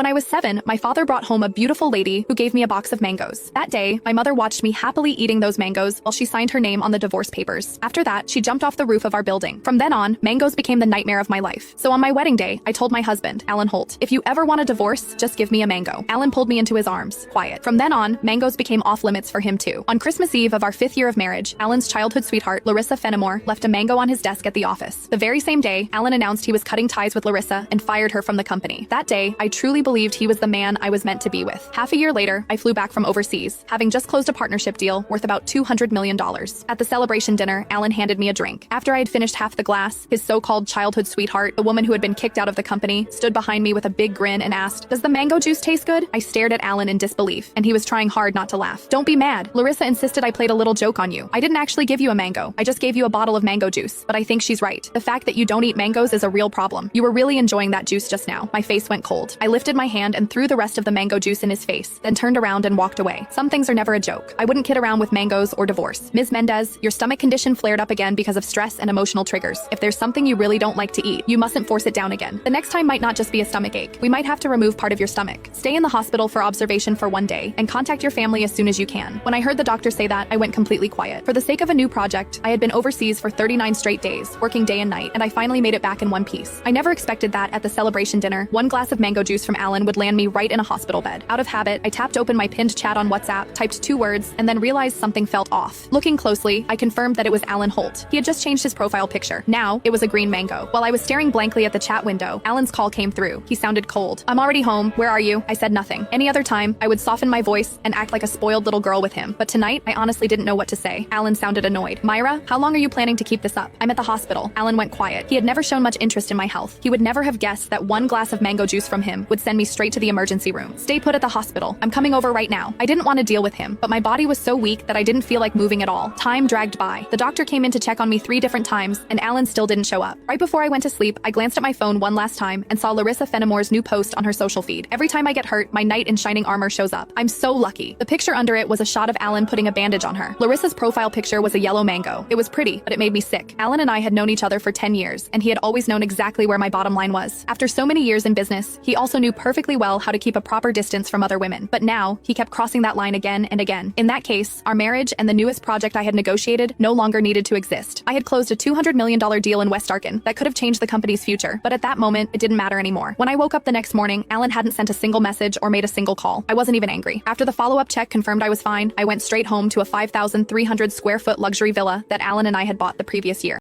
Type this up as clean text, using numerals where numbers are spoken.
When I was 7, my father brought home a beautiful lady who gave me a box of mangoes. That day, my mother watched me happily eating those mangoes while she signed her name on the divorce papers. After that, she jumped off the roof of our building. From then on, mangoes became the nightmare of my life. So on my wedding day, I told my husband, Alan Holt, if you ever want a divorce, just give me a mango. Alan pulled me into his arms, quiet. From then on, mangoes became off limits for him too. On Christmas Eve of our 5th year of marriage, Alan's childhood sweetheart, Larissa Fenimore, left a mango on his desk at the office. The very same day, Alan announced he was cutting ties with Larissa and fired her from the company. That day, I truly believed he was the man I was meant to be with. Half a year later, I flew back from overseas, having just closed a partnership deal worth about $200 million. At the celebration dinner, Alan handed me a drink. After I had finished half the glass, his so-called childhood sweetheart, the woman who had been kicked out of the company, stood behind me with a big grin and asked, "Does the mango juice taste good?" I stared at Alan in disbelief, and he was trying hard not to laugh. "Don't be mad. Larissa insisted I played a little joke on you. I didn't actually give you a mango. I just gave you a bottle of mango juice. But I think she's right. The fact that you don't eat mangoes is a real problem. You were really enjoying that juice just now." My face went cold. I lifted my hand and threw the rest of the mango juice in his face, then turned around and walked away. Some things are never a joke. I wouldn't kid around with mangoes or divorce. Ms. Mendez, your stomach condition flared up again because of stress and emotional triggers. If there's something you really don't like to eat, you mustn't force it down again. The next time might not just be a stomach ache. We might have to remove part of your stomach. Stay in the hospital for observation for 1 day and contact your family as soon as you can. When I heard the doctor say that, I went completely quiet. For the sake of a new project, I had been overseas for 39 straight days, working day and night, and I finally made it back in one piece. I never expected that at the celebration dinner, one glass of mango juice from Alan would land me right in a hospital bed. Out of habit, I tapped open my pinned chat on WhatsApp, typed 2 words, and then realized something felt off. Looking closely, I confirmed that it was Alan Holt. He had just changed his profile picture. Now, it was a green mango. While I was staring blankly at the chat window, Alan's call came through. He sounded cold. "I'm already home. Where are you?" I said nothing. Any other time, I would soften my voice and act like a spoiled little girl with him. But tonight, I honestly didn't know what to say. Alan sounded annoyed. "Myra, how long are you planning to keep this up?" "I'm at the hospital." Alan went quiet. He had never shown much interest in my health. He would never have guessed that one glass of mango juice from him would send me straight to the emergency room. "Stay put at the hospital. I'm coming over right now." I didn't want to deal with him, but my body was so weak that I didn't feel like moving at all. Time dragged by. The doctor came in to check on me 3 different times, and Alan still didn't show up. Right before I went to sleep, I glanced at my phone one last time and saw Larissa Fenimore's new post on her social feed. Every time I get hurt, my knight in shining armor shows up. I'm so lucky. The picture under it was a shot of Alan putting a bandage on her. Larissa's profile picture was a yellow mango. It was pretty, but it made me sick. Alan and I had known each other for 10 years, and he had always known exactly where my bottom line was. After so many years in business, he also knew perfectly well how to keep a proper distance from other women. But now, he kept crossing that line again and again. In that case, our marriage and the newest project I had negotiated no longer needed to exist. I had closed a $200 million deal in West Arkin that could have changed the company's future, but at that moment, it didn't matter anymore. When I woke up the next morning, Alan hadn't sent a single message or made a single call. I wasn't even angry. After the follow-up check confirmed I was fine, I went straight home to a 5,300 square foot luxury villa that Alan and I had bought the previous year.